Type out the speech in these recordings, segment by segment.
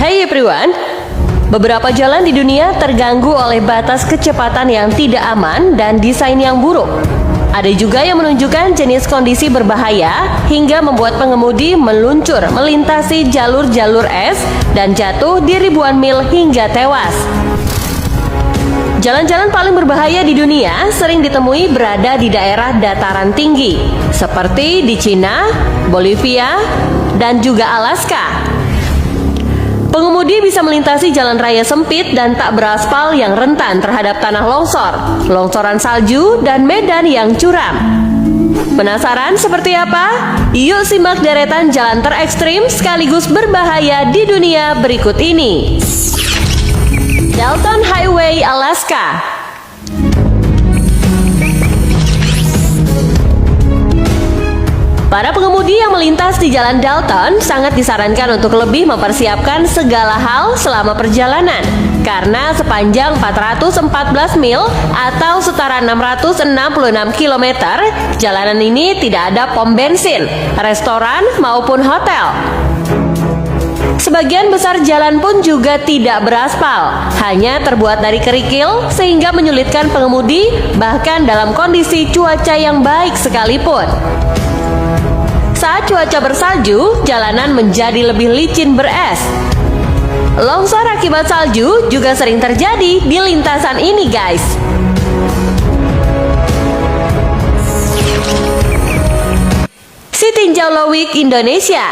Hey everyone, beberapa jalan di dunia terganggu oleh batas kecepatan yang tidak aman dan desain yang buruk. Ada juga yang menunjukkan jenis kondisi berbahaya hingga membuat pengemudi meluncur melintasi jalur-jalur es dan jatuh di ribuan mil hingga tewas. Jalan-jalan paling berbahaya di dunia sering ditemui berada di daerah dataran tinggi, seperti di Cina, Bolivia, dan juga Alaska. Pengemudi bisa melintasi jalan raya sempit dan tak beraspal yang rentan terhadap tanah longsor, longsoran salju, dan medan yang curam. Penasaran seperti apa? Yuk simak deretan jalan terekstrim sekaligus berbahaya di dunia berikut ini. Dalton Highway, Alaska. Para pengemudi yang melintas di Jalan Dalton sangat disarankan untuk lebih mempersiapkan segala hal selama perjalanan. Karena sepanjang 414 mil atau setara 666 km, jalanan ini tidak ada pom bensin, restoran maupun hotel. Sebagian besar jalan pun juga tidak beraspal, hanya terbuat dari kerikil sehingga menyulitkan pengemudi bahkan dalam kondisi cuaca yang baik sekalipun. Saat cuaca bersalju, jalanan menjadi lebih licin beres. Longsor akibat salju juga sering terjadi di lintasan ini, guys. Sitinjau Lowik, Indonesia.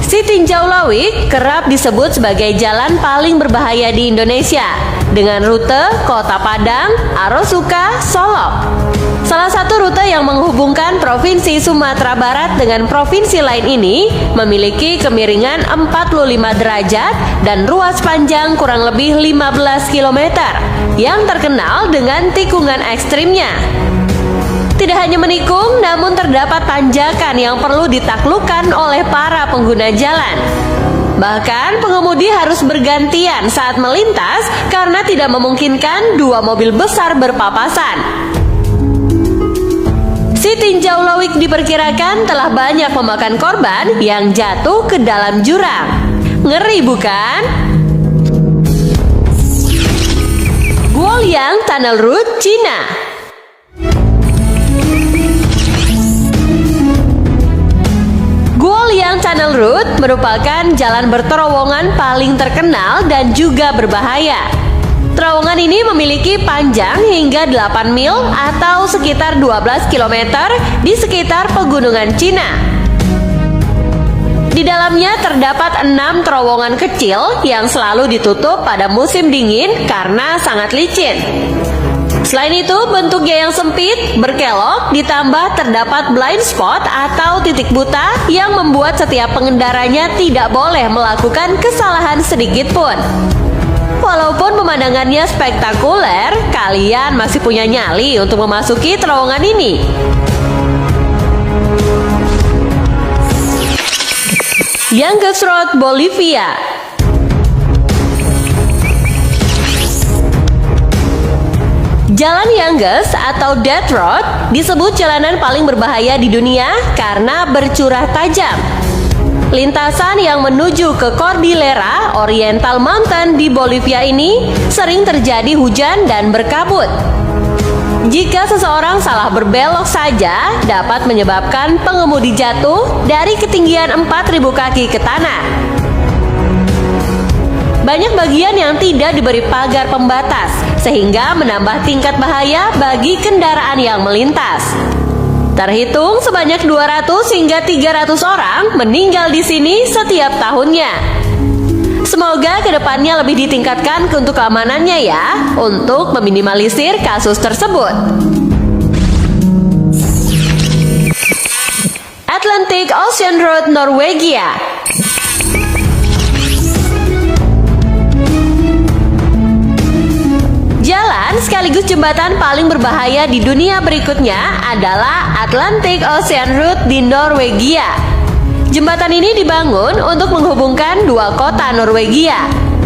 Sitinjau Lowik kerap disebut sebagai jalan paling berbahaya di Indonesia dengan rute Kota Padang, Arosuka, Solok. Salah satu rute yang menghubungkan Provinsi Sumatera Barat dengan provinsi lain ini memiliki kemiringan 45 derajat dan ruas panjang kurang lebih 15 km yang terkenal dengan tikungan ekstrimnya. Tidak hanya menikung, namun terdapat tanjakan yang perlu ditaklukkan oleh para pengguna jalan. Bahkan pengemudi harus bergantian saat melintas karena tidak memungkinkan dua mobil besar berpapasan. Sitinjau Lowik diperkirakan telah banyak memakan korban yang jatuh ke dalam jurang. Ngeri bukan? Guoyang Tunnel Road, Cina. Guoyang Tunnel Road merupakan jalan berterowongan paling terkenal dan juga berbahaya. Terowongan ini memiliki panjang hingga 8 mil atau sekitar 12 km di sekitar pegunungan Cina. Di dalamnya terdapat 6 terowongan kecil yang selalu ditutup pada musim dingin karena sangat licin. Selain itu, bentuknya yang sempit, berkelok, ditambah terdapat blind spot atau titik buta yang membuat setiap pengendaranya tidak boleh melakukan kesalahan sedikit pun. Walaupun pemandangannya spektakuler, kalian masih punya nyali untuk memasuki terowongan ini. Yangtze Road, Bolivia. Jalan Yangtze atau Death Road disebut jalanan paling berbahaya di dunia karena bercurah tajam. Lintasan yang menuju ke Cordillera Oriental Mountain di Bolivia ini sering terjadi hujan dan berkabut. Jika seseorang salah berbelok saja dapat menyebabkan pengemudi jatuh dari ketinggian 4.000 kaki ke tanah. Banyak bagian yang tidak diberi pagar pembatas, sehingga menambah tingkat bahaya bagi kendaraan yang melintas. Terhitung sebanyak 200 hingga 300 orang meninggal di sini setiap tahunnya. Semoga kedepannya lebih ditingkatkan untuk keamanannya ya, untuk meminimalisir kasus tersebut. Atlantic Ocean Road, Norwegia. Jalan sekaligus jembatan paling berbahaya di dunia berikutnya adalah Atlantic Ocean Road di Norwegia. Jembatan ini dibangun untuk menghubungkan dua kota Norwegia,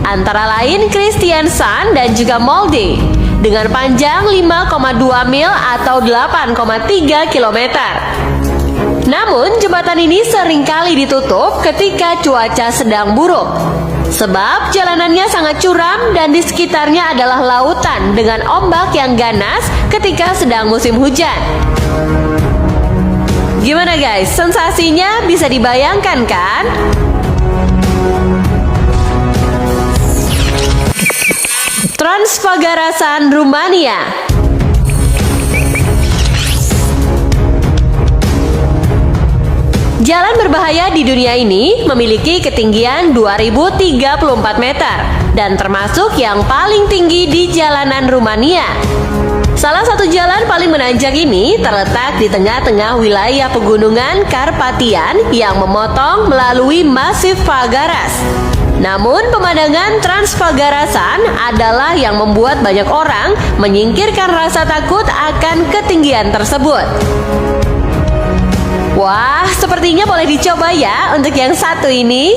antara lain Kristiansand dan juga Molde, dengan panjang 5,2 mil atau 8,3 km. Namun, jembatan ini seringkali ditutup ketika cuaca sedang buruk. Sebab jalanannya sangat curam dan di sekitarnya adalah lautan dengan ombak yang ganas ketika sedang musim hujan. Gimana guys, sensasinya bisa dibayangkan kan? Transfagarasan Rumania. Jalan berbahaya di dunia ini memiliki ketinggian 2034 meter dan termasuk yang paling tinggi di jalanan Rumania. Salah satu jalan paling menanjak ini terletak di tengah-tengah wilayah pegunungan Karpatian yang memotong melalui masif Fagaras. Namun pemandangan Transfagarasan adalah yang membuat banyak orang menyingkirkan rasa takut akan ketinggian tersebut. Wah, sepertinya boleh dicoba ya untuk yang satu ini.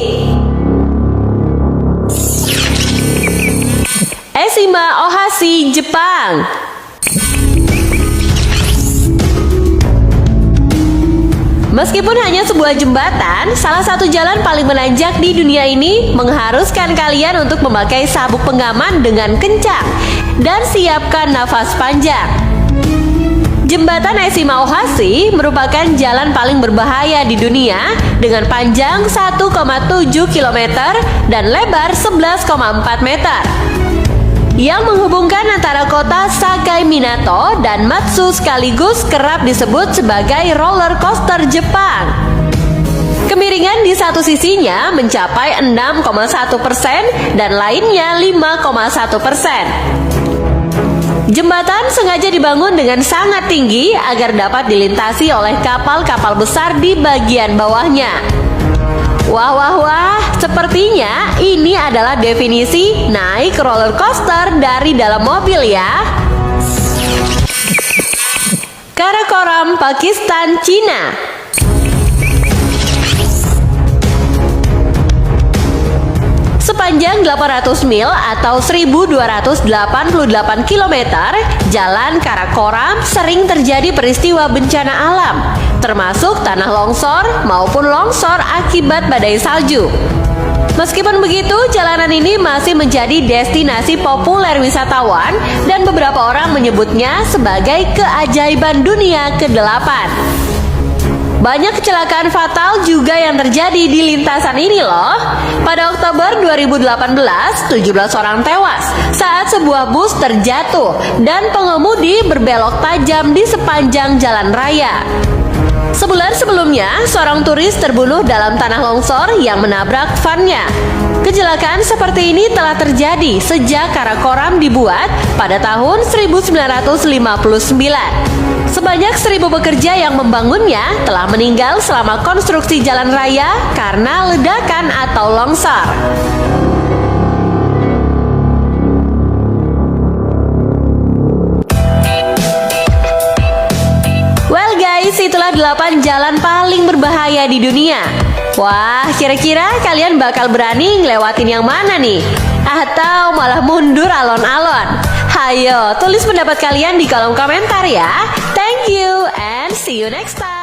Eshima Ohashi, Jepang. Meskipun hanya sebuah jembatan, salah satu jalan paling menanjak di dunia ini mengharuskan kalian untuk memakai sabuk pengaman dengan kencang dan siapkan nafas panjang. Jembatan Eshima Ohashi merupakan jalan paling berbahaya di dunia dengan panjang 1,7 km dan lebar 11,4 meter. Yang menghubungkan antara kota Sakai Minato dan Matsu sekaligus kerap disebut sebagai roller coaster Jepang. Kemiringan di satu sisinya mencapai 6,1% dan lainnya 5,1%. Jembatan sengaja dibangun dengan sangat tinggi agar dapat dilintasi oleh kapal-kapal besar di bagian bawahnya. Wah, wah, wah, sepertinya ini adalah definisi naik roller coaster dari dalam mobil ya. Karakoram, Pakistan, Cina. Sepanjang 800 mil atau 1288 km, jalan Karakoram sering terjadi peristiwa bencana alam, termasuk tanah longsor maupun longsor akibat badai salju. Meskipun begitu, jalanan ini masih menjadi destinasi populer wisatawan dan beberapa orang menyebutnya sebagai keajaiban dunia ke-8. Banyak kecelakaan fatal juga yang terjadi di lintasan ini loh. Pada Oktober 2018, 17 orang tewas saat sebuah bus terjatuh dan pengemudi berbelok tajam di sepanjang jalan raya. Sebulan sebelumnya, seorang turis terbunuh dalam tanah longsor yang menabrak van-nya. Kecelakaan seperti ini telah terjadi sejak Karakoram dibuat pada tahun 1959. Sebanyak 1.000 pekerja yang membangunnya telah meninggal selama konstruksi jalan raya karena ledakan atau longsor. Well guys, itulah 8 jalan paling berbahaya di dunia. Wah, kira-kira kalian bakal berani ngelewatin yang mana nih? Atau malah mundur alon-alon? Hayo, tulis pendapat kalian di kolom komentar ya. Thank you and see you next time.